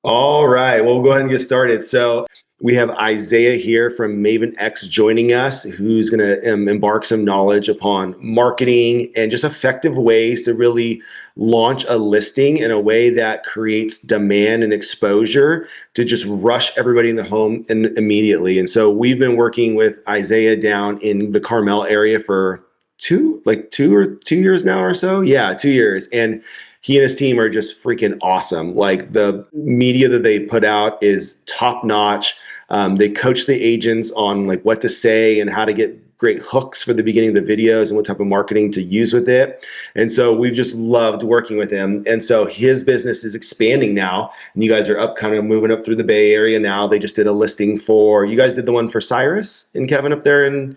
All right, well, we'll go ahead and get started. So we have Isaiah here from MavenX joining us, who's going to embark some knowledge upon marketing and just effective ways to really launch a listing in a way that creates demand and exposure to just rush everybody in the home immediately. And so we've been working with Isaiah down in the Carmel area for 2 years now or so. Yeah, 2 years. And he and his team are just freaking awesome. Like the media that they put out is top notch. They coach the agents on like what to say and how to get great hooks for the beginning of the videos and what type of marketing to use with it. And so we've just loved working with him. And so his business is expanding now. And you guys are up kind of moving up through the Bay Area now. They just did a listing for, you guys did the one for Cyrus and Kevin up there in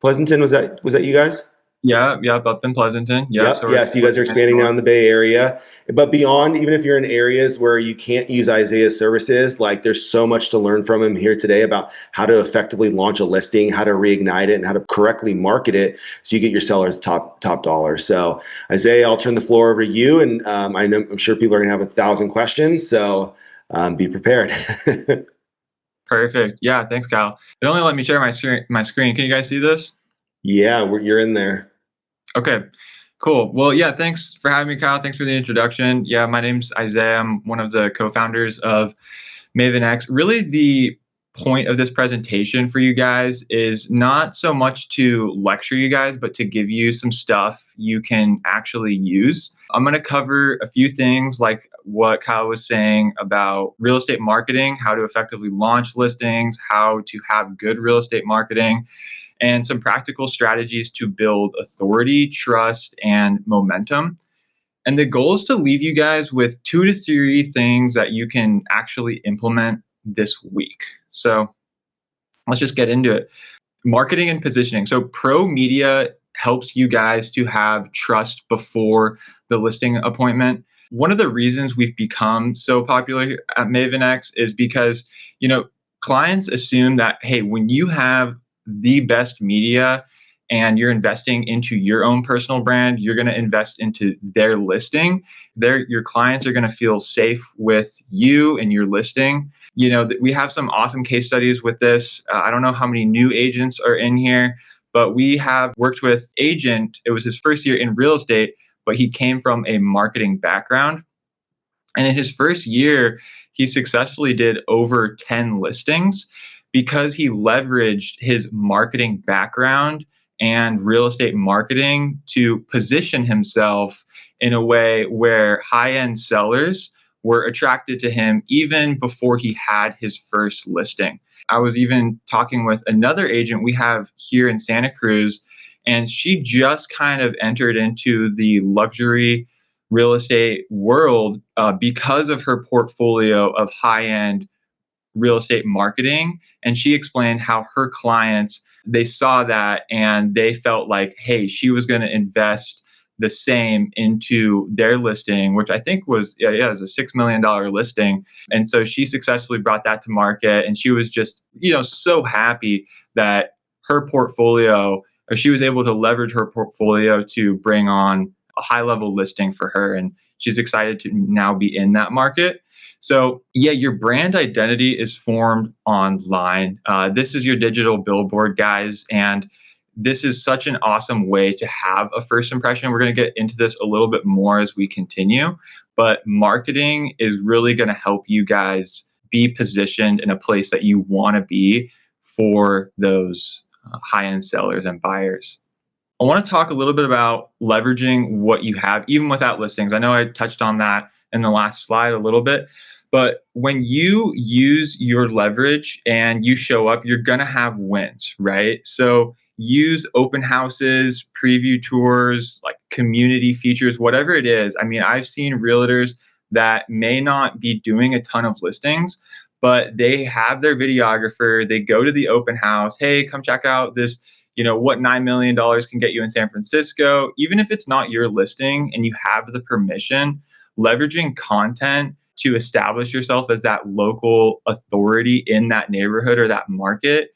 Pleasanton. Was that you guys? Yeah, yep, up in Pleasanton. Yep. Yep. So Yeah. So you we're guys are expanding now in the Bay Area. But beyond, even if you're in areas where you can't use Isaiah's services, like there's so much to learn from him here today about how to effectively launch a listing, how to reignite it, and how to correctly market it so you get your sellers top dollar. So Isaiah, I'll turn the floor over to you. And I'm sure people are going to have 1,000 questions. So be prepared. perfect. Yeah, thanks, Kyle. It only let me share my screen. Can you guys see this? Yeah, you're in there. Okay, cool. Well, yeah, thanks for having me, Kyle. Thanks for the introduction. Yeah, my name's Isaiah. I'm one of the co-founders of MavenX. Really, the point of this presentation for you guys is not so much to lecture you guys, but to give you some stuff you can actually use. I'm going to cover a few things like what Kyle was saying about real estate marketing, how to effectively launch listings, how to have good real estate marketing, and some practical strategies to build authority, trust, and momentum. And the goal is to leave you guys with 2 to 3 things that you can actually implement this week. So let's just get into it. Marketing and positioning. So pro media helps you guys to have trust before the listing appointment. One of the reasons we've become so popular at MavenX is because, clients assume that, hey, when you have the best media and you're investing into your own personal brand, you're going to invest into their listing. Your clients are going to feel safe with you and your listing. We have some awesome case studies with this. I don't know how many new agents are in here, but we have worked with agent. It was his first year in real estate, but he came from a marketing background. And in his first year, he successfully did over 10 listings because he leveraged his marketing background and real estate marketing to position himself in a way where high-end sellers were attracted to him even before he had his first listing. I was even talking with another agent we have here in Santa Cruz, and she just kind of entered into the luxury real estate world because of her portfolio of high-end real estate marketing. And she explained how her clients, they saw that and they felt like, hey, she was going to invest the same into their listing, which I think was, it was a $6 million listing. And so she successfully brought that to market. And she was just, so happy that her portfolio, or she was able to leverage her portfolio to bring on a high level listing for her. And she's excited to now be in that market. So yeah, your brand identity is formed online. This is your digital billboard, guys. And this is such an awesome way to have a first impression. We're going to get into this a little bit more as we continue, but marketing is really going to help you guys be positioned in a place that you want to be for those high-end sellers and buyers. I want to talk a little bit about leveraging what you have, even without listings. I know I touched on that in the last slide a little bit, but when you use your leverage and you show up, you're going to have wins, right? So use open houses, preview tours, like community features, whatever it is. I mean, I've seen realtors that may not be doing a ton of listings, but they have their videographer, they go to the open house, hey, come check out this, what $9 million can get you in San Francisco. Even if it's not your listing and you have the permission, leveraging content to establish yourself as that local authority in that neighborhood or that market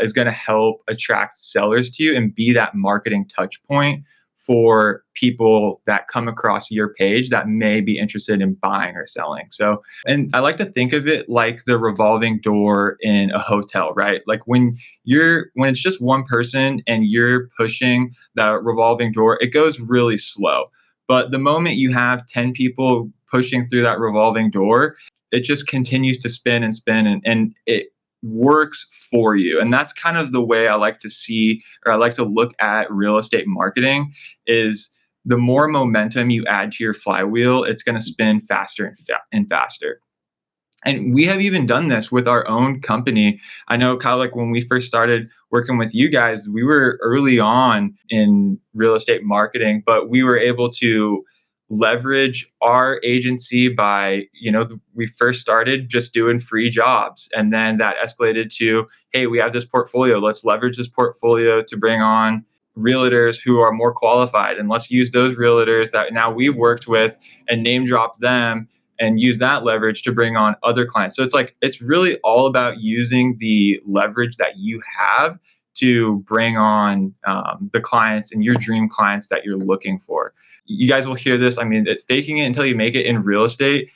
is going to help attract sellers to you and be that marketing touch point for people that come across your page that may be interested in buying or selling. So, and I like to think of it like the revolving door in a hotel, right? Like when it's just one person and you're pushing that revolving door, it goes really slow. But the moment you have 10 people pushing through that revolving door, it just continues to spin and spin, and it works for you. And that's kind of the way I like to see, or I like to look at real estate marketing, is the more momentum you add to your flywheel, it's going to spin faster and faster. And we have even done this with our own company. I know, Kyle, like when we first started working with you guys, we were early on in real estate marketing, but we were able to leverage our agency by, we first started just doing free jobs. And then that escalated to, hey, we have this portfolio. Let's leverage this portfolio to bring on realtors who are more qualified. And let's use those realtors that now we've worked with and name drop them and use that leverage to bring on other clients. So it's really all about using the leverage that you have to bring on the clients and your dream clients that you're looking for. You guys will hear this. I mean, faking it until you make it in real estate,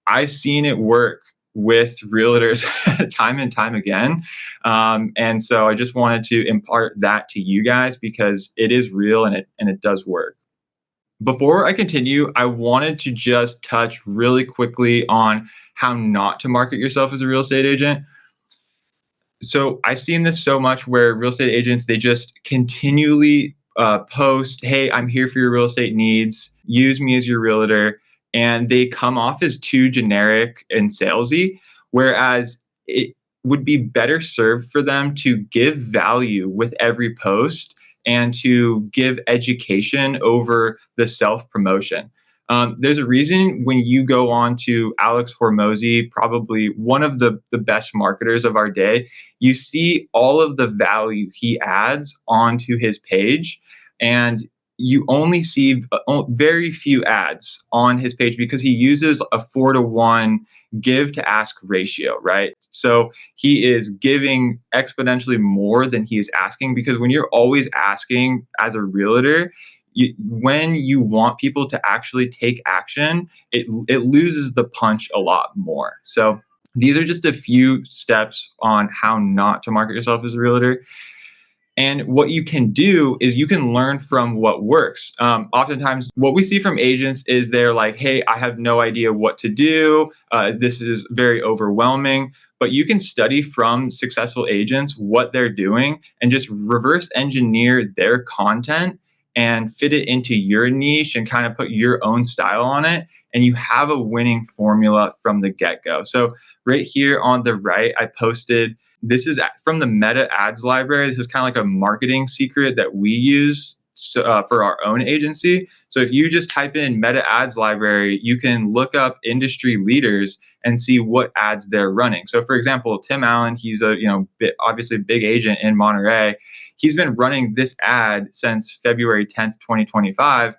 I've seen it work with realtors time and time again. And so I just wanted to impart that to you guys because it is real and it does work. Before I continue, I wanted to just touch really quickly on how not to market yourself as a real estate agent. So I've seen this so much where real estate agents, they just continually post, hey, I'm here for your real estate needs. Use me as your realtor. And they come off as too generic and salesy, whereas it would be better served for them to give value with every post and to give education over the self-promotion. There's a reason when you go on to Alex Hormozy, probably one of the best marketers of our day, you see all of the value he adds onto his page, and you only see very few ads on his page because he uses a 4-to-1 give to ask ratio, right? So he is giving exponentially more than he is asking, because when you're always asking as a realtor, when you want people to actually take action, it loses the punch a lot more. So these are just a few steps on how not to market yourself as a realtor. And what you can do is you can learn from what works. Oftentimes, what we see from agents is they're like, hey, I have no idea what to do. This is very overwhelming. But you can study from successful agents what they're doing and just reverse engineer their content and fit it into your niche and kind of put your own style on it. And you have a winning formula from the get-go. So right here on the right, I posted, this is from the Meta Ads library. This is kind of like a marketing secret that we use for our own agency. So if you just type in Meta Ads library, you can look up industry leaders and see what ads they're running. So for example, Tim Allen, he's a obviously big agent in Monterey. He's been running this ad since February 10th, 2025.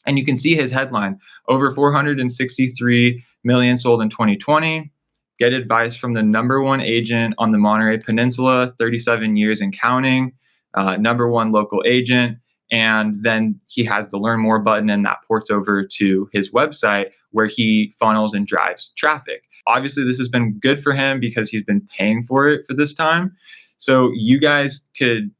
And you can see his headline, over 463 million sold in 2020. Get advice from the #1 agent on the Monterey Peninsula, 37 years and counting, #1 local agent. And then he has the learn more button, and that ports over to his website where he funnels and drives traffic. Obviously, this has been good for him because he's been paying for it for this time. So you guys could,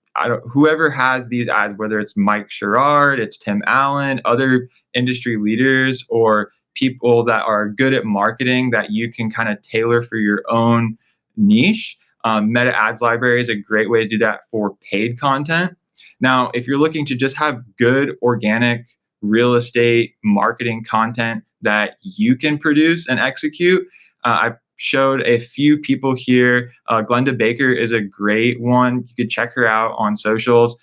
whoever has these ads, whether it's Mike Sherrard, it's Tim Allen, other industry leaders, or people that are good at marketing that you can kind of tailor for your own niche. Meta Ads Library is a great way to do that for paid content. Now, if you're looking to just have good organic real estate marketing content that you can produce and execute, I showed a few people here. Glenda Baker is a great one. You could check her out on socials.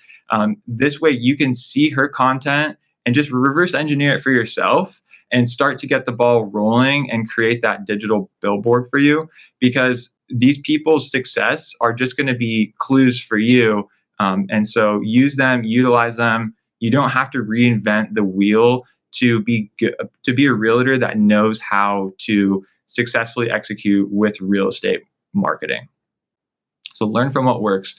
This way you can see her content and just reverse engineer it for yourself and start to get the ball rolling and create that digital billboard for you, because these people's success are just going to be clues for you. And so use them, utilize them. You don't have to reinvent the wheel to be a realtor that knows how to successfully execute with real estate marketing. So learn from what works.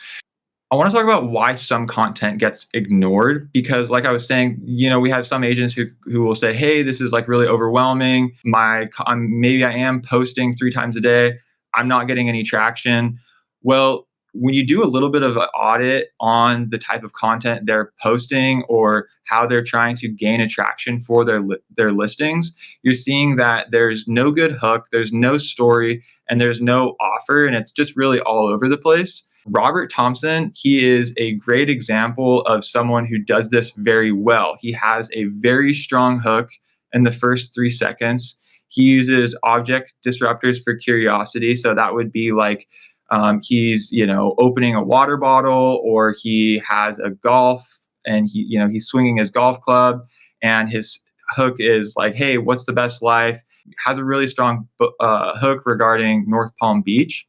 I want to talk about why some content gets ignored, because like I was saying, we have some agents who will say, hey, this is like really overwhelming. Maybe I am posting 3 times a day. I'm not getting any traction. Well, when you do a little bit of an audit on the type of content they're posting or how they're trying to gain attraction for their listings, you're seeing that there's no good hook, there's no story, and there's no offer, and it's just really all over the place. Robert Thompson, he is a great example of someone who does this very well. He has a very strong hook in the first 3 seconds. He uses object disruptors for curiosity. So that would be like he's opening a water bottle, or he has a golf and he's swinging his golf club, and his hook is like, hey, what's the best life? Has a really strong hook regarding North Palm Beach.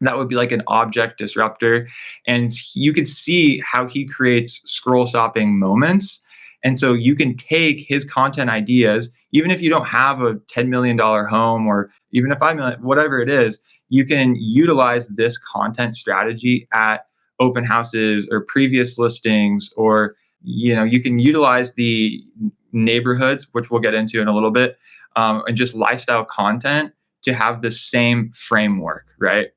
That would be like an object disruptor. And you can see how he creates scroll stopping moments. And so you can take his content ideas, even if you don't have a $10 million home or even a $5 million, whatever it is, you can utilize this content strategy at open houses or previous listings, or, you can utilize the neighborhoods, which we'll get into in a little bit, and just lifestyle content to have the same framework, right?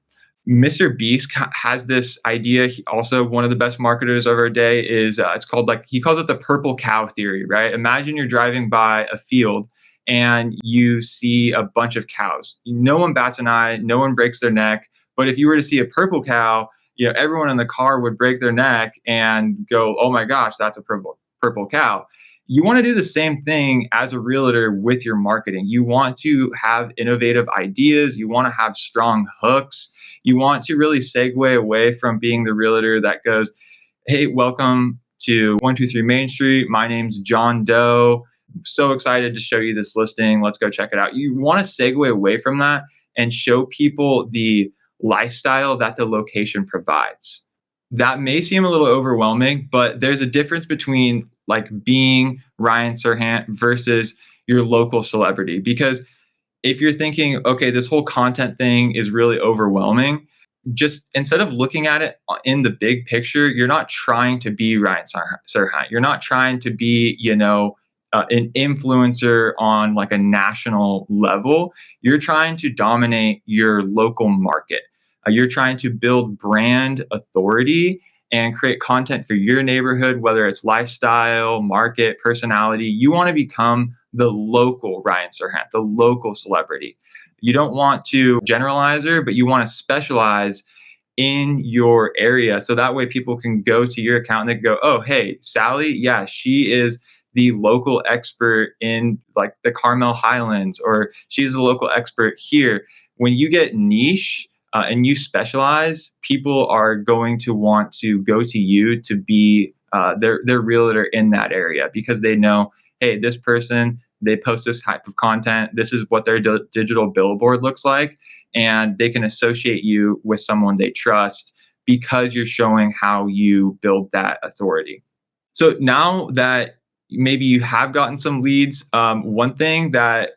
Mr. Beast has this idea. Also, one of the best marketers of our day is it's called, like, he calls it the purple cow theory, right? Imagine you're driving by a field and you see a bunch of cows. No one bats an eye, no one breaks their neck. But if you were to see a purple cow, everyone in the car would break their neck and go, "Oh my gosh, that's a purple cow." You want to do the same thing as a realtor with your marketing. You want to have innovative ideas. You want to have strong hooks. You want to really segue away from being the realtor that goes, "Hey, welcome to 123 Main Street. My name's John Doe. So excited to show you this listing. Let's go check it out." You want to segue away from that and show people the lifestyle that the location provides. That may seem a little overwhelming, but there's a difference between like being Ryan Serhant versus your local celebrity. Because if you're thinking, okay, this whole content thing is really overwhelming, just instead of looking at it in the big picture, you're not trying to be Ryan Serhant. You're not trying to be, an influencer on like a national level. You're trying to dominate your local market. You're trying to build brand authority and create content for your neighborhood, whether it's lifestyle, market, personality. You want to become the local Ryan Serhant, the local celebrity. You don't want to generalize her, but you want to specialize in your area. So that way people can go to your account and they go, "Oh, hey, Sally, yeah, she is the local expert in like the Carmel Highlands," or "She's the local expert here." When you get niche, and you specialize, people are going to want to go to you to be their realtor in that area, because they know, hey, this person, they post this type of content. This is what their digital billboard looks like. And they can associate you with someone they trust because you're showing how you build that authority. So now that maybe you have gotten some leads, one thing that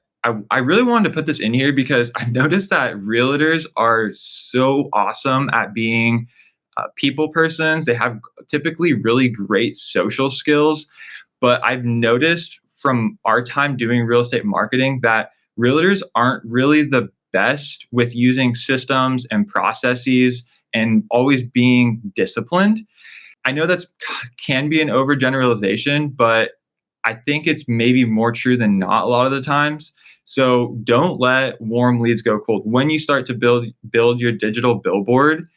I really wanted to put this in here, because I've noticed that realtors are so awesome at being people persons. They have typically really great social skills. But I've noticed from our time doing real estate marketing that realtors aren't really the best with using systems and processes and always being disciplined. I know that's can be an overgeneralization, but I think it's maybe more true than not a lot of the times. So don't let warm leads go cold. When you start to build your digital billboard,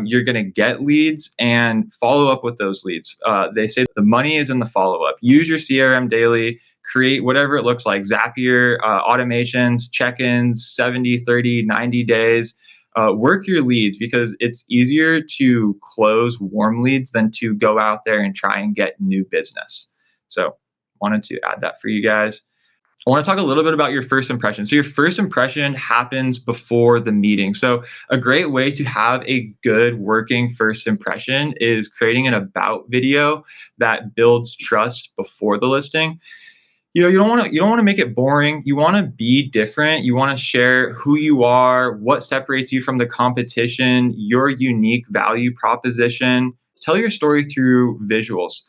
you're going to get leads, and follow up with those leads. They say the money is in the follow up. Use your CRM daily, create whatever it looks like, Zapier, automations, check-ins, 70, 30, 90 days. Work your leads, because it's easier to close warm leads than to go out there and try and get new business. So wanted to add that for you guys. I want to talk a little bit about your first impression. So your first impression happens before the meeting. So a great way to have a good working first impression is creating an about video that builds trust before the listing. You don't want to make it boring. You want to be different. You want to share who you are, what separates you from the competition, your unique value proposition. Tell your story through visuals.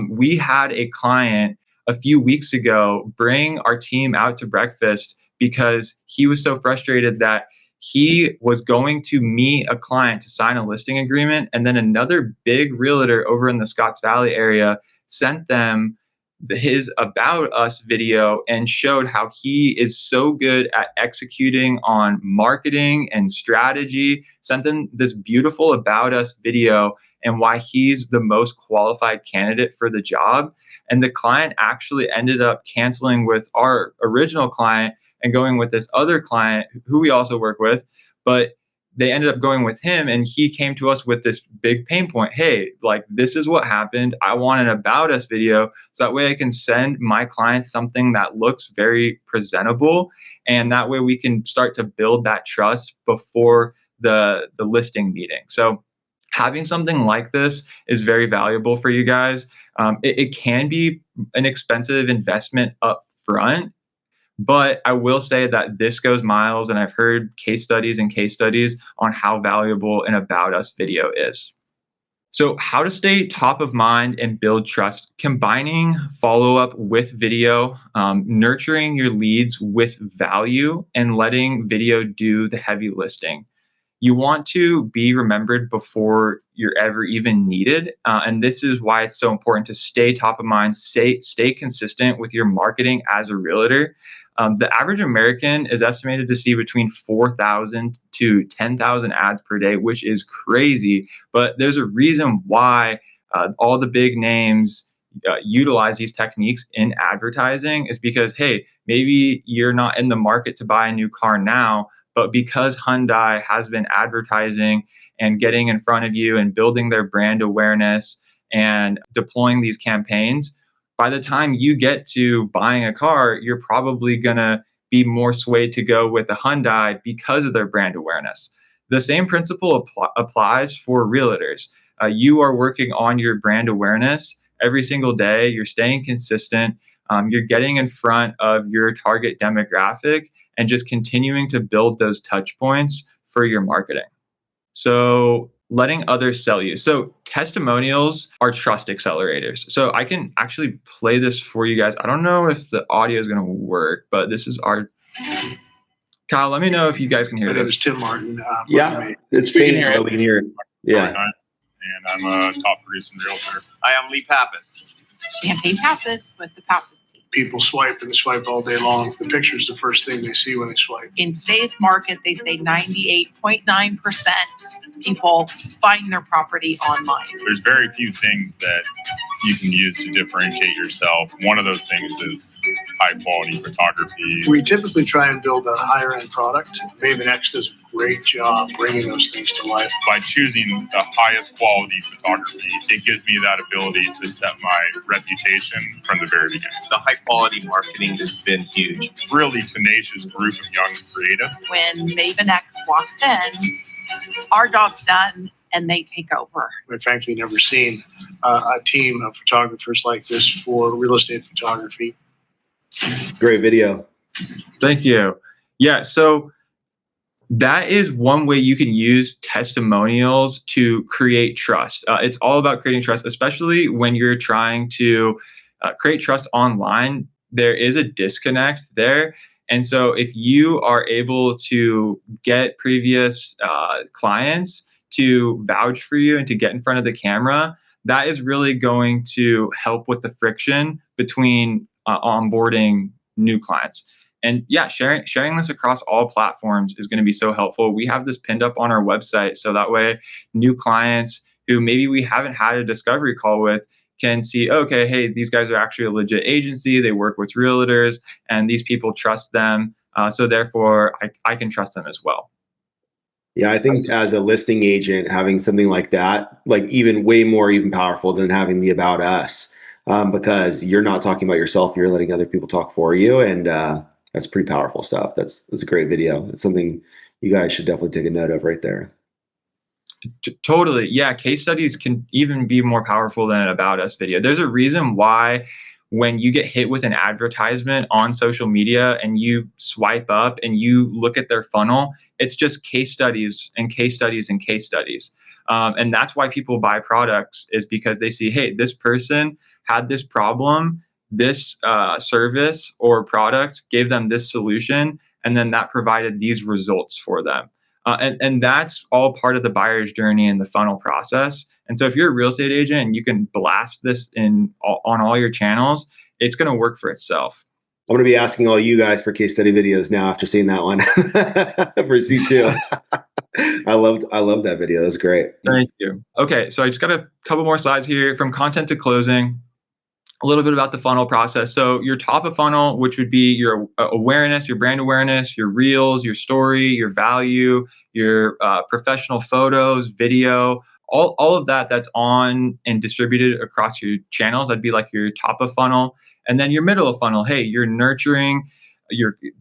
We had a client a few weeks ago bring our team out to breakfast because he was so frustrated that he was going to meet a client to sign a listing agreement, and then another big realtor over in the Scotts Valley area sent them his about us video and showed how he is so good at executing on marketing and strategy, sent them this beautiful about us video and why he's the most qualified candidate for the job. And the client actually ended up canceling with our original client and going with this other client who we also work with, but they ended up going with him, and he came to us with this big pain point. Hey, like, this is what happened. I want an about us video so that way I can send my clients something that looks very presentable, and that way we can start to build that trust before the listing meeting. So having something like this is very valuable for you guys. It can be an expensive investment up front, but I will say that this goes miles, and I've heard case studies on how valuable an about us video is. So, how to stay top of mind and build trust, combining follow up with video, nurturing your leads with value, and letting video do the heavy lifting. You want to be remembered before you're ever even needed. And this is why it's so important to stay top of mind, stay consistent with your marketing as a realtor. The average American is estimated to see between 4,000 to 10,000 ads per day, which is crazy. But there's a reason why all the big names utilize these techniques in advertising, is because, hey, maybe you're not in the market to buy a new car now, but because Hyundai has been advertising and getting in front of you and building their brand awareness and deploying these campaigns, by the time you get to buying a car, you're probably going to be more swayed to go with a Hyundai because of their brand awareness. The same principle applies for realtors. You are working on your brand awareness every single day. You're staying consistent. You're getting in front of your target demographic and just continuing to build those touch points for your marketing. So letting others sell you. So testimonials are trust accelerators. So I can actually play this for you guys. I don't know if the audio is going to work, but this is our... Kyle, let me know if you guys can hear this. My name is Tim Martin. Yeah, it's faint, but we can hear it. Yeah. And I'm a top producing realtor. Hi, I'm Lee Pappas. Champagne Pappas with the Pappas team. People swipe and they swipe all day long. The picture's the first thing they see when they swipe. In today's market, they say 98.9% people find their property online. There's very few things that you can use to differentiate yourself. One of those things is high quality photography. We typically try and build a higher end product. MavenX does a great job bringing those things to life. By choosing the highest quality photography, it gives me that ability to set my reputation from the very beginning. The high quality marketing has been huge. Really tenacious group of young creatives. When MavenX walks in, our job's done and they take over. I've frankly never seen a team of photographers like this for real estate photography. Great video. Thank you. Yeah, so that is one way you can use testimonials to create trust. It's all about creating trust, especially when you're trying to create trust online. There is a disconnect there. And so if you are able to get previous clients to vouch for you and to get in front of the camera, that is really going to help with the friction between onboarding new clients. And yeah, sharing this across all platforms is going to be so helpful. We have this pinned up on our website, so that way new clients who maybe we haven't had a discovery call with can see, okay, hey, these guys are actually a legit agency. They work with realtors, and these people trust them. So therefore, I can trust them as well. Yeah, I think as a listing agent, having something like that, like even way more even powerful than having the about us, because you're not talking about yourself, you're letting other people talk for you, and that's pretty powerful stuff. That's a great video. It's something you guys should definitely take a note of right there. Totally. Yeah. Case studies can even be more powerful than an about us video. There's a reason why when you get hit with an advertisement on social media and you swipe up and you look at their funnel, it's just case studies and case studies and case studies. And that's why people buy products, is because they see, hey, this person had this problem, this service or product gave them this solution, and then that provided these results for them. And that's all part of the buyer's journey in the funnel process. And so if you're a real estate agent and you can blast this on all your channels, it's going to work for itself. I'm going to be asking all you guys for case study videos now after seeing that one for C2. I loved that video. That was great. Thank you. Okay, so I just got a couple more slides here. From content to closing, a little bit about the funnel process. So your top of funnel, which would be your awareness, your brand awareness, your reels, your story, your value, your professional photos, video, all of that's on and distributed across your channels. That'd be like your top of funnel. And then your middle of funnel, hey, you're nurturing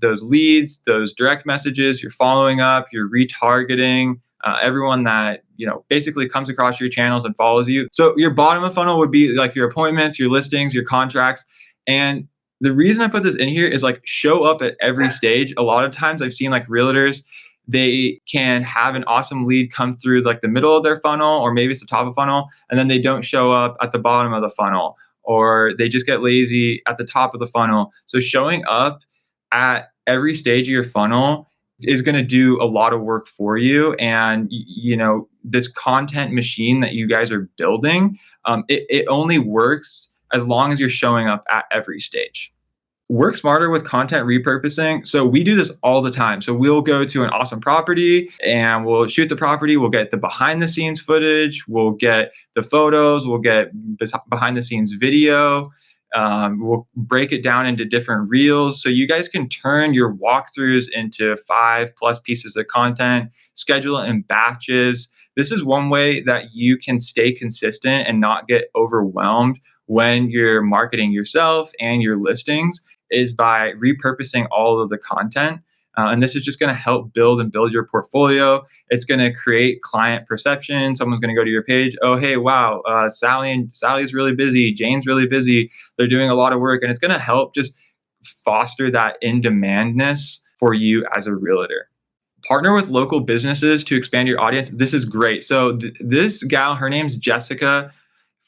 those leads, those direct messages, you're following up, you're retargeting everyone that basically comes across your channels and follows you. So your bottom of funnel would be like your appointments, your listings, your contracts. And the reason I put this in here is like show up at every stage. A lot of times I've seen like realtors, they can have an awesome lead come through like the middle of their funnel, or maybe it's the top of funnel, and then they don't show up at the bottom of the funnel, or they just get lazy at the top of the funnel. So showing up at every stage of your funnel is going to do a lot of work for you. And this content machine that you guys are building, it only works as long as you're showing up at every stage. Work smarter with content repurposing. So we do this all the time. So we'll go to an awesome property and we'll shoot the property. We'll get the behind the scenes footage. We'll get the photos. We'll get behind the scenes video. We'll break it down into different reels. So you guys can turn your walkthroughs into 5+ pieces of content, schedule it in batches. This is one way that you can stay consistent and not get overwhelmed when you're marketing yourself and your listings, is by repurposing all of the content. And this is just going to help build your portfolio. It's going to create client perception. Someone's going to go to your page. Oh, hey, wow, Sally's really busy. Jane's really busy. They're doing a lot of work. And it's going to help just foster that in-demandness for you as a realtor. Partner with local businesses to expand your audience. This is great. So this gal, her name's Jessica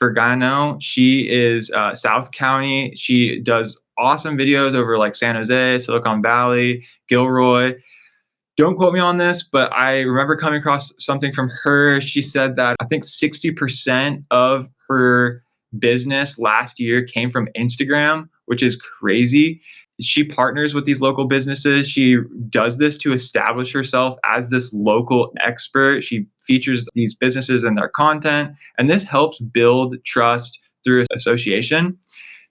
Fergano. She is South County. She does awesome videos over like San Jose, Silicon Valley, Gilroy. Don't quote me on this, but I remember coming across something from her. She said that I think 60% of her business last year came from Instagram, which is crazy. She partners with these local businesses. She does this to establish herself as this local expert. She features these businesses in their content, and this helps build trust through association.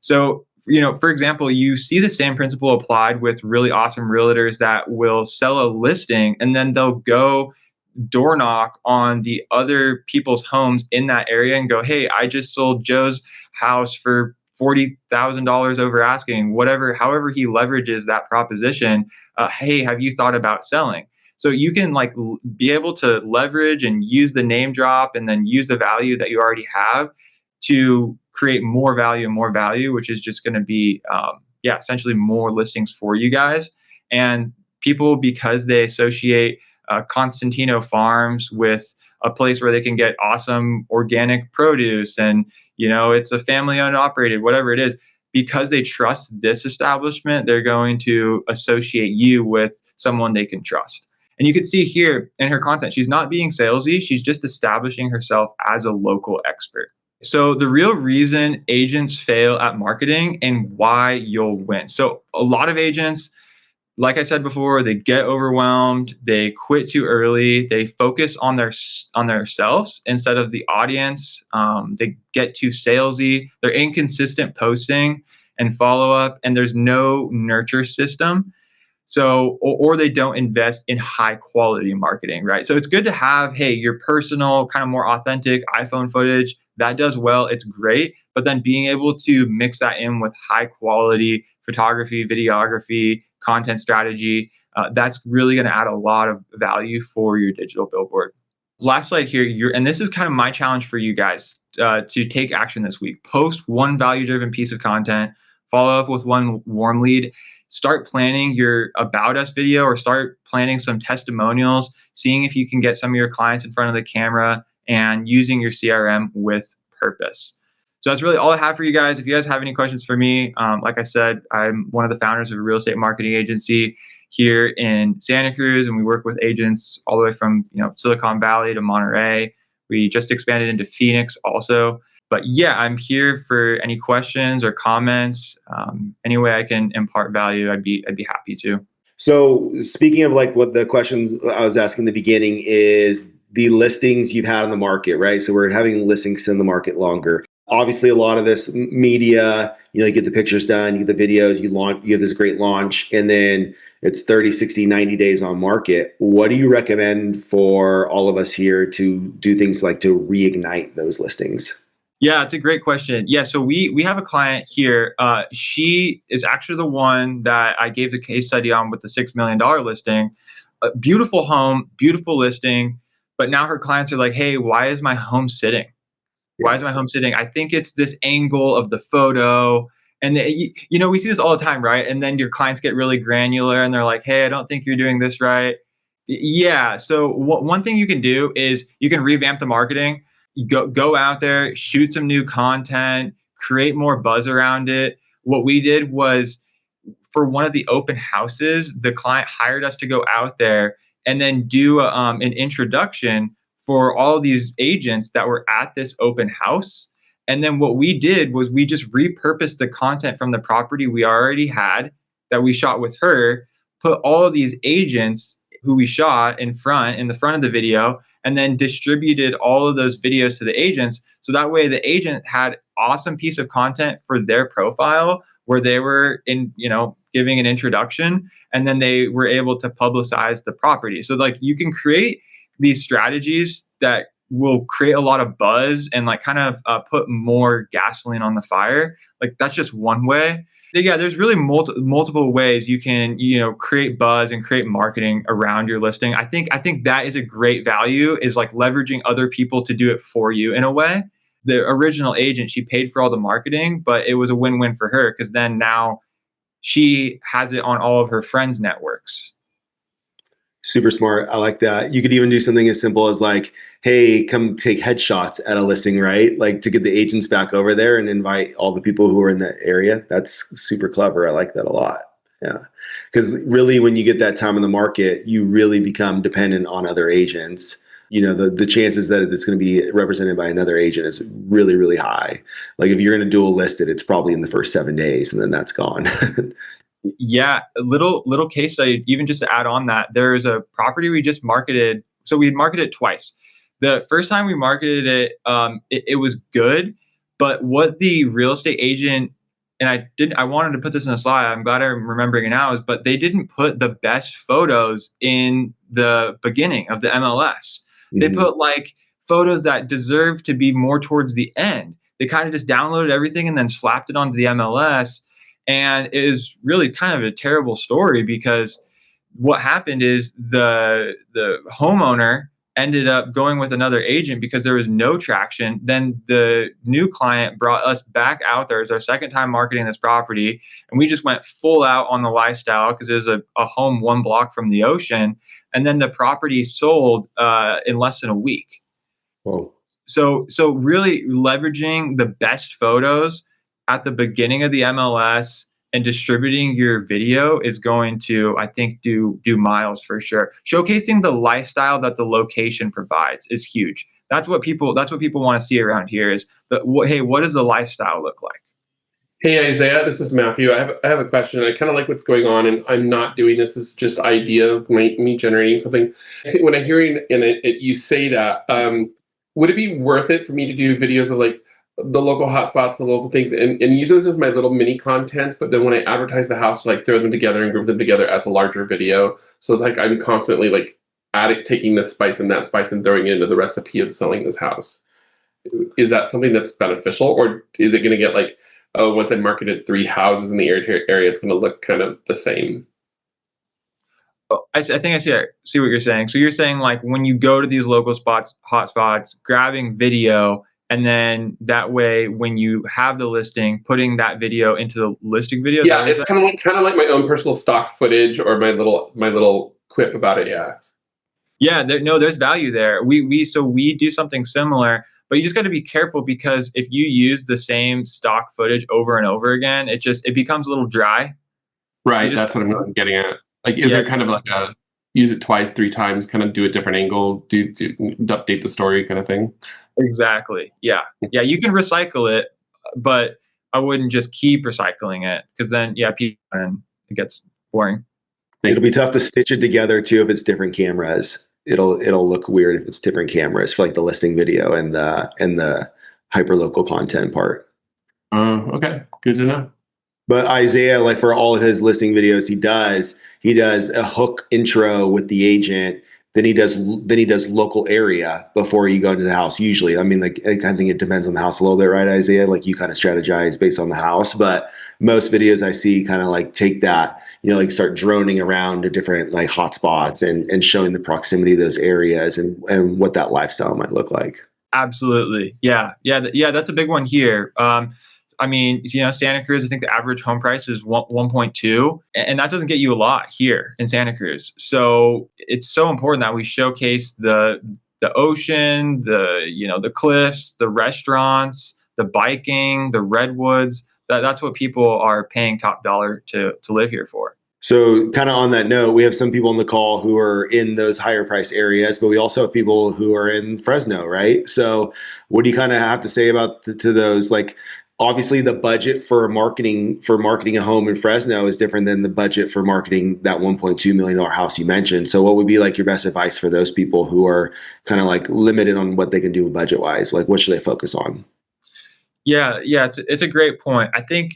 So, for example, you see the same principle applied with really awesome realtors that will sell a listing and then they'll go door knock on the other people's homes in that area and go, hey, I just sold Joe's house for $40,000 over asking, however he leverages that proposition. Hey, have you thought about selling? So you can be able to leverage and use the name drop and then use the value that you already have to create more value, which is just going to be, essentially more listings for you guys. And people, because they associate Constantino Farms with a place where they can get awesome organic produce and, it's a family owned operated, whatever it is, because they trust this establishment, they're going to associate you with someone they can trust. And you can see here in her content, she's not being salesy. She's just establishing herself as a local expert. So the real reason agents fail at marketing and why you'll win. So a lot of agents, like I said before, they get overwhelmed, they quit too early, they focus on themselves instead of the audience. They get too salesy, they're inconsistent posting and follow up, and there's no nurture system. So, or they don't invest in high quality marketing, right? So it's good to have, hey, your personal, kind of more authentic iPhone footage. That does well, it's great. But then being able to mix that in with high quality photography, videography, content strategy, that's really going to add a lot of value for your digital billboard. Last slide here, and this is kind of my challenge for you guys to take action this week. Post one value-driven piece of content, follow up with one warm lead, start planning your About Us video or start planning some testimonials, seeing if you can get some of your clients in front of the camera and using your CRM with purpose. So that's really all I have for you guys. If you guys have any questions for me, like I said, I'm one of the founders of a real estate marketing agency here in Santa Cruz, and we work with agents all the way from Silicon Valley to Monterey. We just expanded into Phoenix also. But yeah, I'm here for any questions or comments. Any way I can impart value, I'd be happy to. So speaking of like what the questions I was asking in the beginning is the listings you've had on the market, right? So we're having listings in the market longer. Obviously, a lot of this media, you get the pictures done, you get the videos, you have this great launch, and then it's 30, 60, 90 days on market. What do you recommend for all of us here to do things like to reignite those listings? Yeah, it's a great question. Yeah, so we have a client here. She is actually the one that I gave the case study on with the $6 million listing. A beautiful home, beautiful listing, but now her clients are like, hey, why is my home sitting? Why is my home sitting? I think it's this angle of the photo. And we see this all the time, right? And then your clients get really granular and they're like, hey, I don't think you're doing this right. Yeah. So one thing you can do is you can revamp the marketing. Go out there, shoot some new content, create more buzz around it. What we did was for one of the open houses, the client hired us to go out there and then do an introduction for all these agents that were at this open house. And then what we did was we just repurposed the content from the property we already had that we shot with her, put all of these agents who we shot in the front of the video, and then distributed all of those videos to the agents. So that way the agent had awesome piece of content for their profile where they were giving an introduction, and then they were able to publicize the property. So like you can create these strategies that will create a lot of buzz and like kind of put more gasoline on the fire. Like that's just one way. Yeah, there's really multiple ways you can create buzz and create marketing around your listing. I think that is a great value, is like leveraging other people to do it for you in a way. The original agent, she paid for all the marketing, but it was a win-win for her because then now she has it on all of her friends' networks. Super smart. I like that. You could even do something as simple as like, hey, come take headshots at a listing, right? Like to get the agents back over there and invite all the people who are in that area. That's super clever. I like that a lot. Yeah. Because really, when you get that time in the market, you really become dependent on other agents. The chances that it's going to be represented by another agent is really, really high. Like if you're going to dual list it, it's probably in the first 7 days and then that's gone. Yeah, a little case study, even just to add on that, there is a property we just marketed. So we marketed it twice. The first time we marketed it, it was good, but what the real estate agent, and I wanted to put this in a slide, I'm glad I'm remembering it now, but they didn't put the best photos in the beginning of the MLS. Mm-hmm. They put like photos that deserve to be more towards the end. They kind of just downloaded everything and then slapped it onto the MLS. And it is really kind of a terrible story because what happened is the homeowner ended up going with another agent because there was no traction. Then the new client brought us back out there. It's our second time marketing this property. And we just went full out on the lifestyle because it was a home 1 block from the ocean. And then the property sold in less than a week. Whoa. So really leveraging the best photos at the beginning of the MLS and distributing your video is going to, I think, do miles for sure. Showcasing the lifestyle that the location provides is huge. That's what people want to see around here is hey, what does the lifestyle look like? Hey Isaiah, this is Matthew. I have a question. I kind of like what's going on, and I'm not doing this. It's just idea of me generating something. I think when I'm hearing you say that, would it be worth it for me to do videos of like the local hotspots, the local things, and use this as my little mini content, but then when I advertise the house, like throw them together and group them together as a larger video. So it's like I'm constantly like taking this spice and that spice and throwing it into the recipe of selling this house. Is that something that's beneficial, or is it going to get like, oh, once I marketed 3 houses in the area, it's going to look kind of the same? think I see what you're saying. So you're saying like when you go to these local spots, hotspots, grabbing video, and then that way when you have the listing, putting that video into the listing video. Yeah, it's kind of like my own personal stock footage or my little quip about it. Yeah. Yeah, there's value there. We do something similar, but you just got to be careful because if you use the same stock footage over and over again, it becomes a little dry. Right, that's what I'm getting at. Like, is there kind of like a use it twice, 3 times, kind of do a different angle, do update the story kind of thing? Exactly. Yeah. Yeah, you can recycle it, but I wouldn't just keep recycling it because then, people, and it gets boring. It'll be tough to stitch it together too if it's different cameras. It'll look weird if it's different cameras for like the listing video and the hyperlocal content part. Okay, good to know. But Isaiah, like for all of his listing videos, he does a hook intro with the agent. Then he does local area before you go into the house. Usually, I mean, like I kind of think it depends on the house a little bit, right, Isaiah? Like you kind of strategize based on the house, but most videos I see kind of like take that, like start droning around to different like hotspots and showing the proximity of those areas and what that lifestyle might look like. Absolutely, yeah. That's a big one here. I mean, Santa Cruz, I think the average home price is 1.2, and that doesn't get you a lot here in Santa Cruz. So it's so important that we showcase the ocean, the cliffs, the restaurants, the biking, the redwoods. That's what people are paying top dollar to live here for. So kind of on that note, we have some people on the call who are in those higher price areas, but we also have people who are in Fresno, right? So what do you kind of have to say about to those? Like, obviously the budget for marketing a home in Fresno is different than the budget for marketing that $1.2 million house you mentioned. So what would be like your best advice for those people who are kind of like limited on what they can do budget wise? Like what should they focus on? Yeah, it's a great point. I think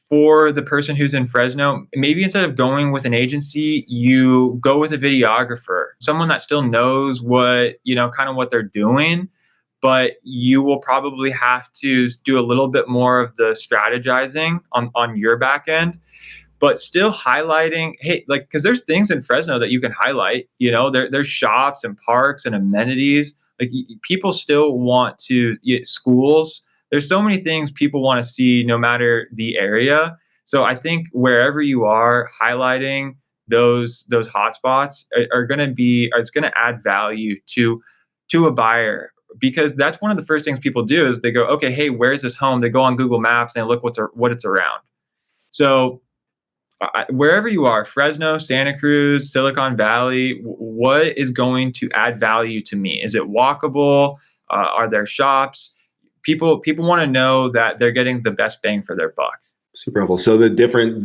for the person who's in Fresno, maybe instead of going with an agency, you go with a videographer, someone that still knows what, kind of what they're doing, but you will probably have to do a little bit more of the strategizing on your back end, but still highlighting, hey, like, because there's things in Fresno that you can highlight, there's shops and parks and amenities. Like people still want to, schools. There's so many things people want to see no matter the area. So I think wherever you are, highlighting those hotspots it's going to add value to a buyer, because that's one of the first things people do is they go, okay, hey, where's this home? They go on Google Maps and they look what it's around. So wherever you are, Fresno, Santa Cruz, Silicon Valley, what is going to add value to me? Is it walkable? Are there shops? People want to know that they're getting the best bang for their buck. Super helpful. So the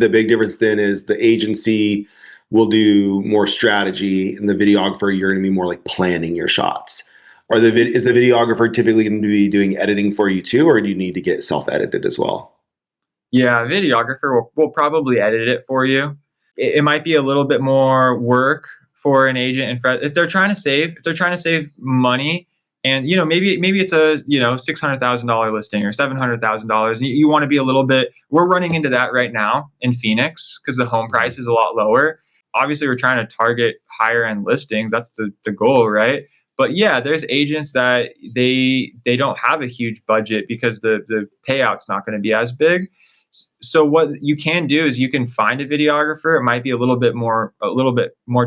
big difference then is the agency will do more strategy, and the videographer, you're going to be more like planning your shots. Is the videographer typically going to be doing editing for you too, or do you need to get self-edited as well? Yeah, a videographer will probably edit it for you. It might be a little bit more work for an agent if they're trying to save money. And maybe it's a $600,000 listing or $700,000. You want to be a little bit. We're running into that right now in Phoenix because the home price is a lot lower. Obviously, we're trying to target higher end listings. That's the goal, right? But yeah, there's agents that they don't have a huge budget because the payout's not going to be as big. So what you can do is you can find a videographer. It might be a little bit more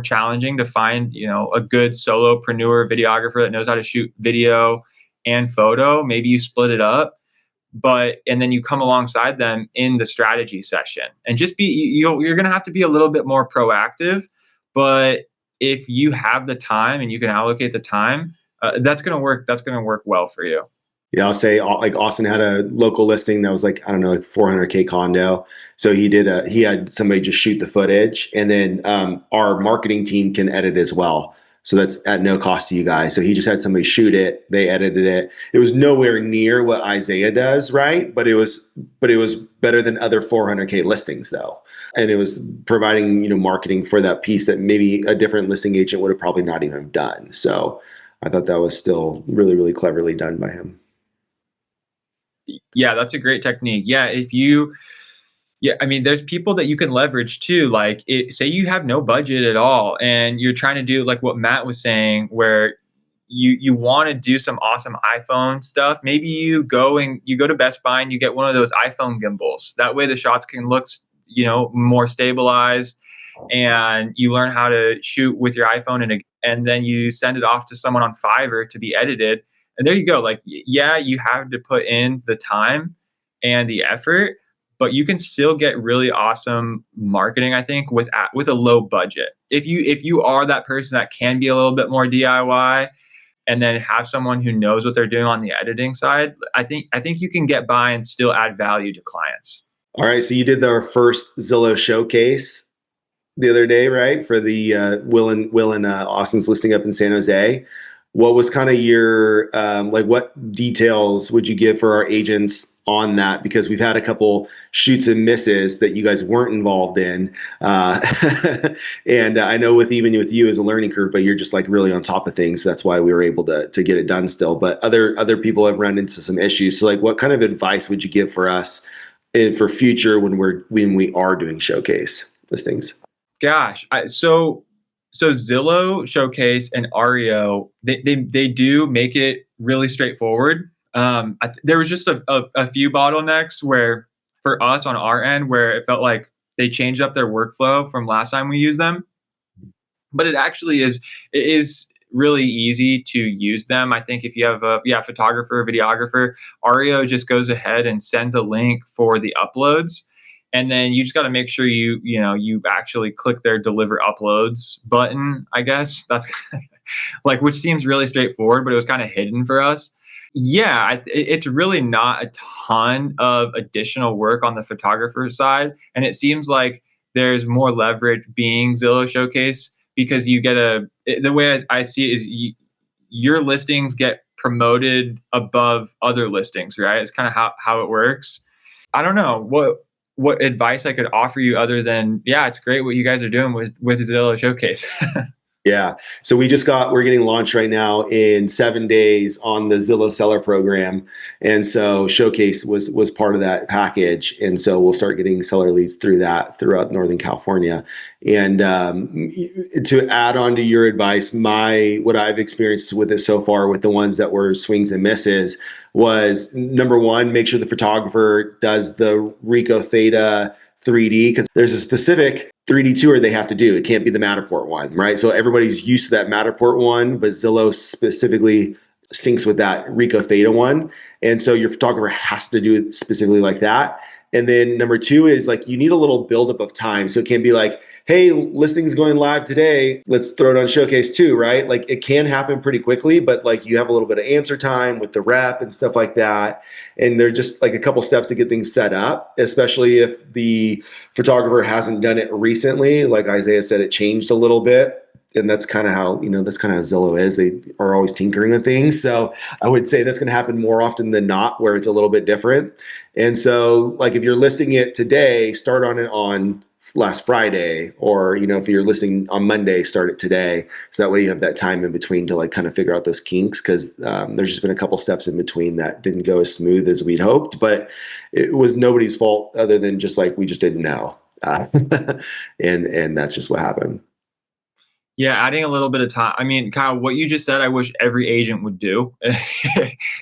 challenging to find, a good solopreneur videographer that knows how to shoot video and photo. Maybe you split it up, and then you come alongside them in the strategy session and just you're going to have to be a little bit more proactive. But if you have the time and you can allocate the time, that's going to work. That's going to work well for you. Yeah, I'll say like Austin had a local listing that was like, I don't know, like $400K condo. So he had somebody just shoot the footage, and then our marketing team can edit as well. So that's at no cost to you guys. So he just had somebody shoot it. They edited it. It was nowhere near what Isaiah does, right? But it was better than other 400K listings though. And it was providing, marketing for that piece that maybe a different listing agent would have probably not even done. So I thought that was still really, really cleverly done by him. Yeah, that's a great technique. Yeah, if you Yeah, I mean, there's people that you can leverage too. Like, say you have no budget at all, and you're trying to do like what Matt was saying, where you want to do some awesome iPhone stuff. Maybe you go to Best Buy and you get one of those iPhone gimbals. That way, the shots can look, more stabilized, and you learn how to shoot with your iPhone, and then you send it off to someone on Fiverr to be edited. And there you go. Like, yeah, you have to put in the time and the effort, but you can still get really awesome marketing, I think, with a low budget. If you are that person that can be a little bit more DIY, and then have someone who knows what they're doing on the editing side, I think you can get by and still add value to clients. All right, so you did our first Zillow showcase the other day, right? For the Will and Austin's listing up in San Jose. What was kind of your what details would you give for our agents on that? Because we've had a couple shoots and misses that you guys weren't involved in, and I know with you as a learning curve, but you're just like really on top of things. So that's why we were able to get it done still. But other people have run into some issues. So like, what kind of advice would you give for us for future when we are doing showcase listings? Gosh, so Zillow Showcase and REO, they do make it really straightforward. There was just a few bottlenecks where for us on our end where it felt like they changed up their workflow from last time we used them, but it is really easy to use them. I think if you have a photographer or videographer, REO just goes ahead and sends a link for the uploads. And then you just got to make sure you actually click their deliver uploads button, I guess. That's like, which seems really straightforward, but it was kind of hidden for us. Yeah, it's really not a ton of additional work on the photographer side. And it seems like there's more leverage being Zillow Showcase because you get the way I see it is your listings get promoted above other listings, right? It's kind of how it works. I don't know what advice I could offer you other than, yeah, it's great what you guys are doing with Zillow Showcase. Yeah. So we're getting launched right now in 7 days on the Zillow seller program. And so Showcase was part of that package. And so we'll start getting seller leads throughout Northern California. And to add on to your advice, what I've experienced with it so far with the ones that were swings and misses was, number one, make sure the photographer does the Ricoh Theta 3D, because there's a specific 3D tour they have to do. It can't be the Matterport one, right? So everybody's used to that Matterport one, but Zillow specifically syncs with that Ricoh Theta one. And so your photographer has to do it specifically like that. And then number two is like, you need a little buildup of time. So it can't be like, hey, listing's going live today, let's throw it on Showcase too, right? Like, it can happen pretty quickly, but like you have a little bit of answer time with the rep and stuff like that. And they're just like a couple steps to get things set up, especially if the photographer hasn't done it recently. Like Isaiah said, it changed a little bit. And that's kind of how Zillow is. They are always tinkering with things. So I would say that's going to happen more often than not, where it's a little bit different. And so like, if you're listing it today, start on it on last Friday, or if you're listing on Monday, start it today. So that way you have that time in between to like kind of figure out those kinks, because there's just been a couple steps in between that didn't go as smooth as we'd hoped, but it was nobody's fault other than just like we just didn't know, and that's just what happened. Yeah, adding a little bit of time. I mean, Kyle, what you just said, I wish every agent would do.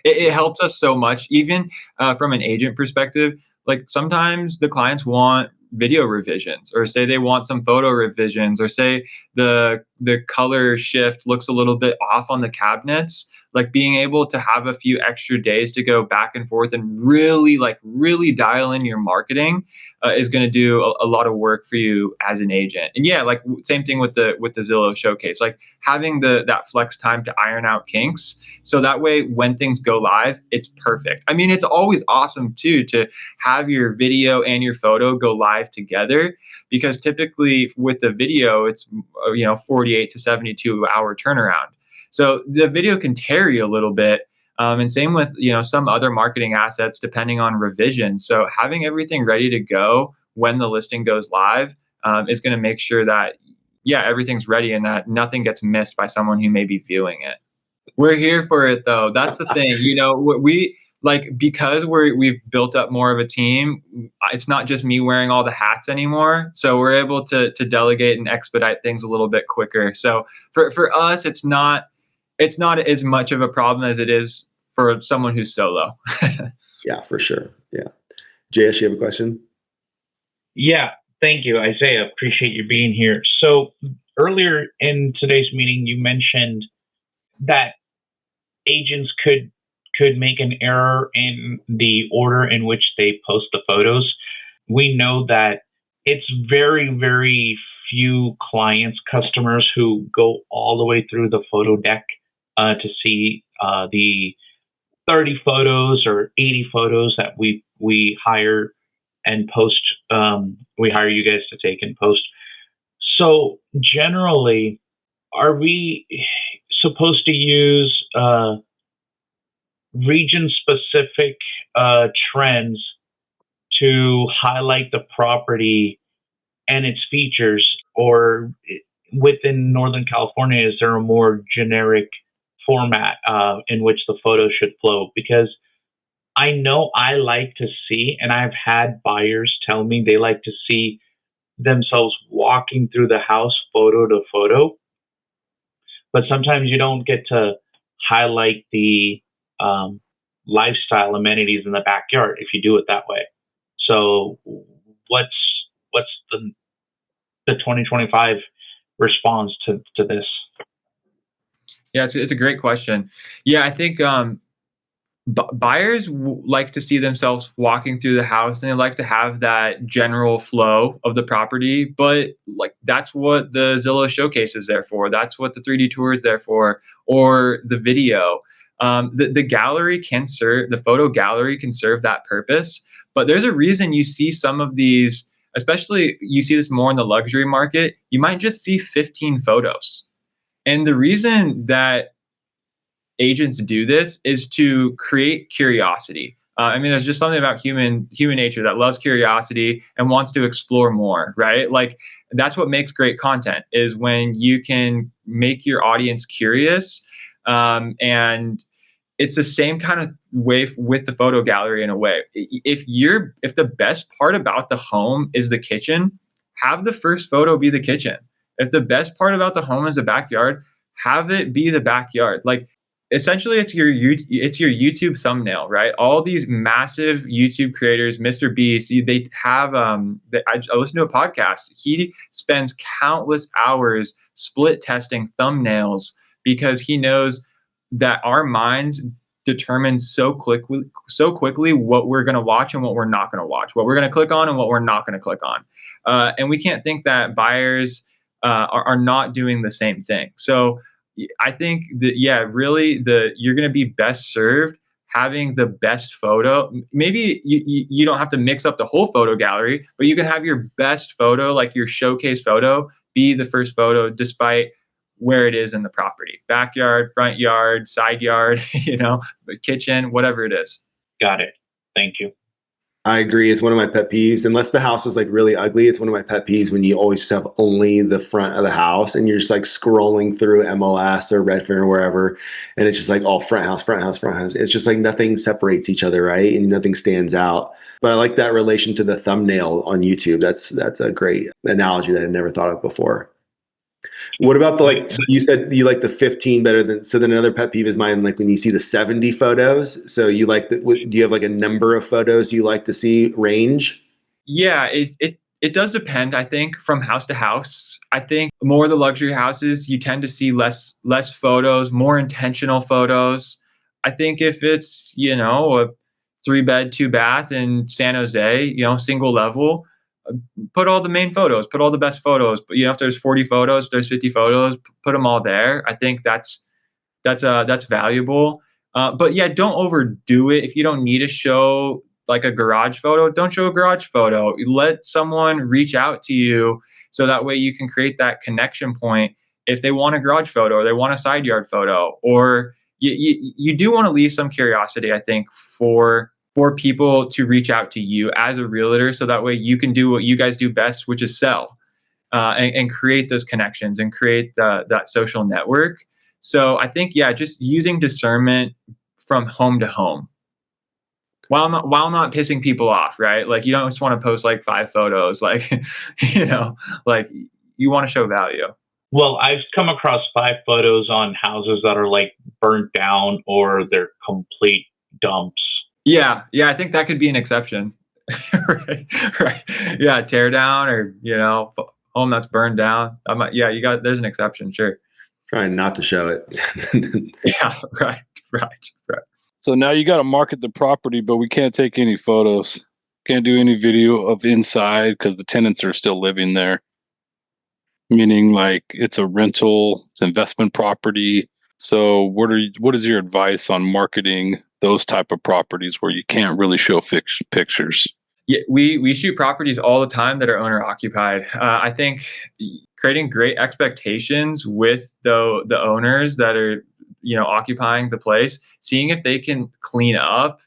It helps us so much, even from an agent perspective. Like, sometimes the clients want video revisions, or say they want some photo revisions, or say the color shift looks a little bit off on the cabinets. Like, being able to have a few extra days to go back and forth and really dial in your marketing is going to do a lot of work for you as an agent. And yeah, like, same thing with the Zillow Showcase, like having that flex time to iron out kinks. So that way, when things go live, it's perfect. I mean, it's always awesome too, to have your video and your photo go live together, because typically with the video, it's 48 to 72 hour turnaround. So the video can tarry a little bit. And same with, some other marketing assets, depending on revision. So having everything ready to go when the listing goes live is going to make sure that, everything's ready and that nothing gets missed by someone who may be viewing it. We're here for it though. That's the thing. like, because we've built up more of a team, it's not just me wearing all the hats anymore. So we're able to delegate and expedite things a little bit quicker. So for us, it's not as much of a problem as it is for someone who's solo. Yeah, for sure. Yeah. JS, you have a question? Yeah, thank you, Isaiah. Appreciate you being here. So earlier in today's meeting, you mentioned that agents could make an error in the order in which they post the photos. We know that it's very, very few clients, customers who go all the way through the photo deck to see the 30 photos or 80 photos that we hire and post. We hire you guys to take and post. So generally, are we supposed to use region-specific trends to highlight the property and its features, or within Northern California, is there a more generic format in which the photo should flow? Because I know I like to see, and I've had buyers tell me they like to see themselves walking through the house photo to photo, but sometimes you don't get to highlight the lifestyle amenities in the backyard if you do it that way. So what's the 2025 response to this? Yeah, it's a great question. Yeah, I think buyers like to see themselves walking through the house, and they like to have that general flow of the property. But like, that's what the Zillow showcase is there for. That's what the 3D tour is there for, or the video. The gallery can serve, the photo gallery can serve that purpose. But there's a reason you see some of these, especially you see this more in the luxury market. You might just see 15 photos. And the reason that agents do this is to create curiosity. I mean, there's just something about human nature that loves curiosity and wants to explore more, right? Like, that's what makes great content, is when you can make your audience curious. And it's the same kind of way with the photo gallery in a way. If the best part about the home is the kitchen, have the first photo be the kitchen. If the best part about the home is the backyard, have it be the backyard. Like, essentially, it's your YouTube thumbnail, right? All these massive YouTube creators, Mr. Beast, they have I listened to a podcast. He spends countless hours split testing thumbnails because he knows that our minds determine so quickly what we're going to watch and what we're not going to watch, what we're going to click on and what we're not going to click on. And we can't think that buyers are not doing the same thing. So I think that, yeah, really, you're going to be best served having the best photo. Maybe you don't have to mix up the whole photo gallery, but you can have your best photo, like your showcase photo, be the first photo, despite where it is in the property: backyard, front yard, side yard, the kitchen, whatever it is. Got it. Thank you. I agree. It's one of my pet peeves. Unless the house is like really ugly, it's one of my pet peeves when you always just have only the front of the house and you're just like scrolling through MLS or Redfin or wherever, and it's just like all front house, front house, front house. It's just like nothing separates each other, right? And nothing stands out. But I like that relation to the thumbnail on YouTube. That's a great analogy that I never thought of before. What about you said you like the 15 better than, so then another pet peeve is mine, like when you see the 70 photos. So you like do you have like a number of photos you like to see range? Yeah, it does depend, I think, from house to house. I think more of the luxury houses, you tend to see less photos, more intentional photos. I think if it's, a 3-bed, 2-bath in San Jose, single level, put all the main photos, put all the best photos. But if there's 40 photos, if there's 50 photos, put them all there. I think that's valuable. But yeah, don't overdo it. If you don't need to show like a garage photo, don't show a garage photo. Let someone reach out to you so that way you can create that connection point. If they want a garage photo or they want a side yard photo, or you do want to leave some curiosity, I think, for people to reach out to you as a realtor, so that way you can do what you guys do best, which is sell and create those connections and create that social network. So I think, yeah, just using discernment from home to home. while not pissing people off, right? Like you don't just want to post like 5 photos, like like you want to show value. Well, I've come across 5 photos on houses that are like burnt down or they're complete dumps. Yeah, I think that could be an exception. Right, right. Yeah, tear down or home that's burned down. There's an exception, sure. Trying not to show it. Yeah, right. So now you got to market the property, but we can't take any photos. Can't do any video of inside because the tenants are still living there. Meaning like it's a rental, it's investment property. So what is your advice on marketing those type of properties where you can't really show pictures? Yeah, we shoot properties all the time that are owner occupied. I think creating great expectations with the owners that are occupying the place, seeing if they can clean up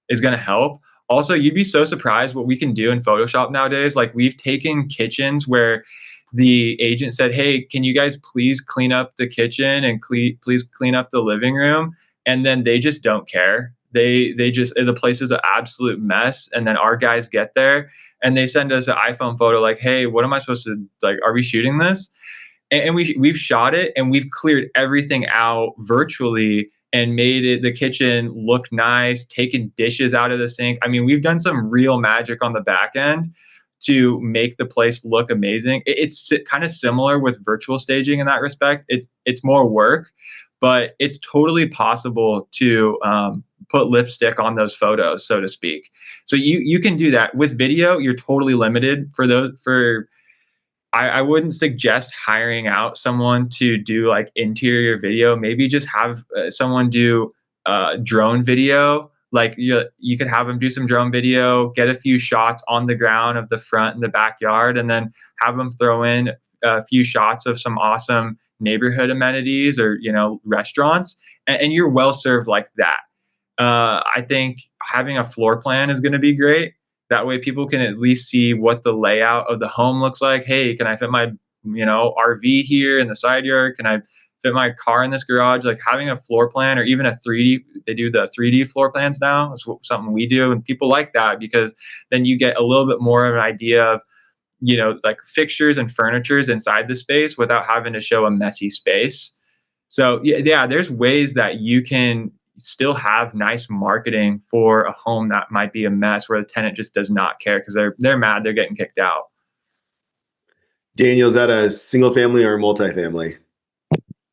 is going to help. Also, you'd be so surprised what we can do in Photoshop nowadays. Like we've taken kitchens where the agent said, "Hey, can you guys please clean up the kitchen and please clean up the living room?" And then they just don't care. They just, the place is an absolute mess. And then our guys get there and they send us an iPhone photo like, "Hey, what am I supposed to, like, are we shooting this?" And we've shot it and we've cleared everything out virtually and made the kitchen look nice, taken dishes out of the sink. I mean, we've done some real magic on the back end to make the place look amazing. It's kind of similar with virtual staging in that respect. It's more work, but it's totally possible to put lipstick on those photos, so to speak. So you can do that. With video, you're totally limited for those. I wouldn't suggest hiring out someone to do like interior video. Maybe just have someone do drone video. Like you could have them do some drone video, get a few shots on the ground of the front and the backyard, and then have them throw in a few shots of some awesome neighborhood amenities or restaurants, and you're well served like that. I think having a floor plan is going to be great. That way people can at least see what the layout of the home looks like. Hey, can I fit my RV here in the side yard? Can I fit my car in this garage? Like having a floor plan or even a 3D, they do the 3D floor plans now. It's something we do, and people like that because then you get a little bit more of an idea of like fixtures and furnitures inside the space without having to show a messy space. So yeah, there's ways that you can still have nice marketing for a home that might be a mess where the tenant just does not care because they're mad they're getting kicked out. Daniel, is that a single family or a multifamily?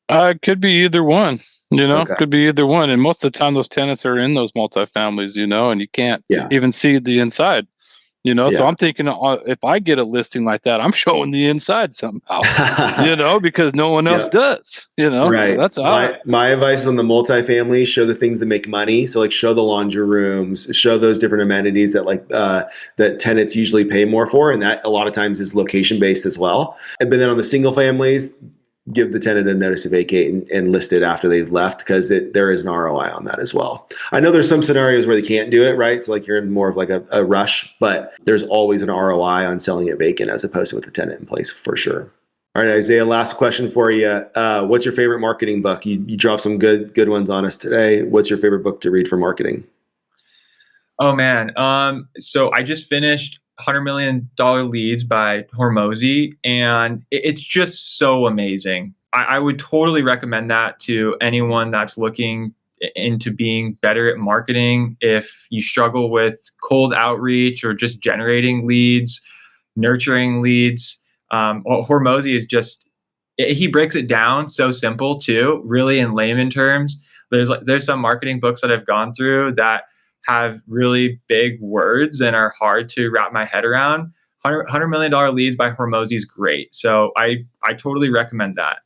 It could be either one, Okay. Could be either one. And most of the time those tenants are in those multifamilies, and you can't even see the inside, So I'm thinking if I get a listing like that, I'm showing the inside somehow, because no one else does, Right. So that's my advice on the multifamily: show the things that make money. So like show the laundry rooms, show those different amenities that that tenants usually pay more for. And that a lot of times is location based as well. But then on the single families, give the tenant a notice to vacate and list it after they've left because there is an ROI on that as well. I know there's some scenarios where they can't do it, right? So like you're in more of like a rush, but there's always an ROI on selling it vacant as opposed to with the tenant in place for sure. All right, Isaiah, last question for you. What's your favorite marketing book? You dropped some good ones on us today. What's your favorite book to read for marketing? Oh man. So I just finished $100 million Leads by Hormozi, and it's just so amazing. I would totally recommend that to anyone that's looking into being better at marketing. If you struggle with cold outreach or just generating leads, nurturing leads, Hormozi is he breaks it down so simple too, really in layman terms. There's some marketing books that I've gone through that have really big words and are hard to wrap my head around. $100 million Leads by Hormozi is great. So I totally recommend that.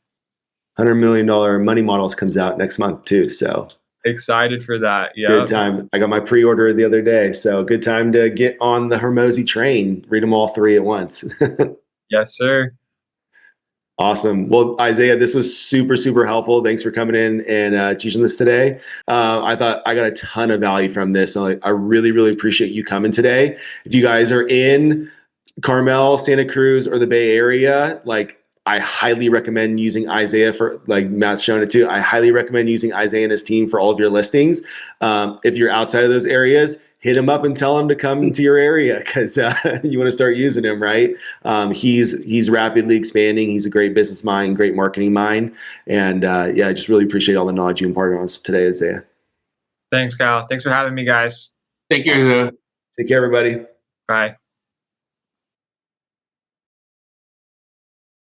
$100 million Money Models comes out next month too. So excited for that. Yeah. Good time. I got my pre-order the other day. So good time to get on the Hormozi train. Read them all 3 at once. Yes, sir. Awesome. Well, Isaiah, this was super, super helpful. Thanks for coming in and teaching this today. I thought I got a ton of value from this. So I really, really appreciate you coming today. If you guys are in Carmel, Santa Cruz, or the Bay Area, I highly recommend using Isaiah for, like Matt's shown it too. I highly recommend using Isaiah and his team for all of your listings. If you're outside of those areas, hit him up and tell him to come into your area because you want to start using him, right? He's rapidly expanding. He's a great business mind, great marketing mind. And I just really appreciate all the knowledge you imparted on us today, Isaiah. Thanks, Kyle. Thanks for having me, guys. Thank you. Take care, everybody. Bye.